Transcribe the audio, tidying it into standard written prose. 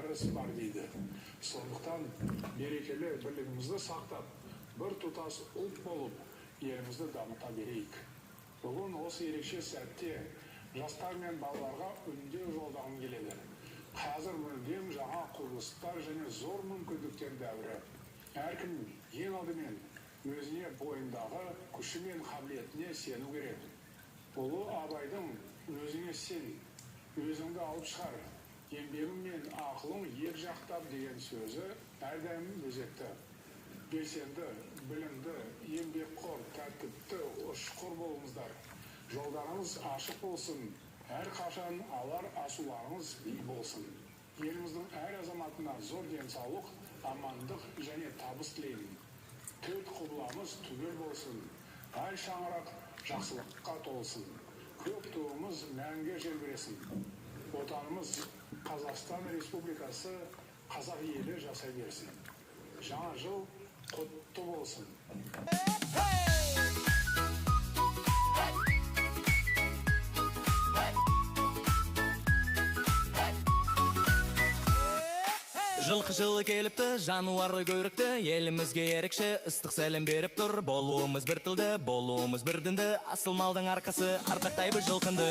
дәріс бар дейді. Сондықтан берекелі бірлігімізді сақтап, бір тұтас ұлт болып, елімізді дамыта берейік. Бүгін осы ерекше сәтте жастар мен балаларға үндеу жолдағым келеді. Қазір мүлдем жаңа құбылыстар және зор мүмкіндіктер дәуірі. Әркім ең алдымен өзіне бойындағы күші мен қабілетіне сену керек. Ұлы Абайдың «Өзіңе сен, өзіңді алып шығар, еңбегің мен ақылың ел жақтап» деген сөзі әрдайым өзекті. Белсенді, білімді, еңбекқор, тәртіпті, ұшқыр болыңыздар. Жолдарыңыз ашық болсын, әрқашан алар асуларыңыз биік болсын. Еліміздің әр азаматына зор денсаулық, амандық және табыс тілеймін. Төрт құбыламыз түгел болсын, ай шаңырақ жақсылыққа толсын. Көк туымыз мәңгі желбіресін. Отанымыз Қазақстан Республикасы қазақ елі жасай берсін. Жаңа жыл құтты болсын. Жылқы келіпті, жануары көрікті, елімізге ерекше ыстық сәлем беріп тұр. Болуымыз бір тілді, болуымыз бір дінді, асыл малдың арқасы ардақтайды жылқынды.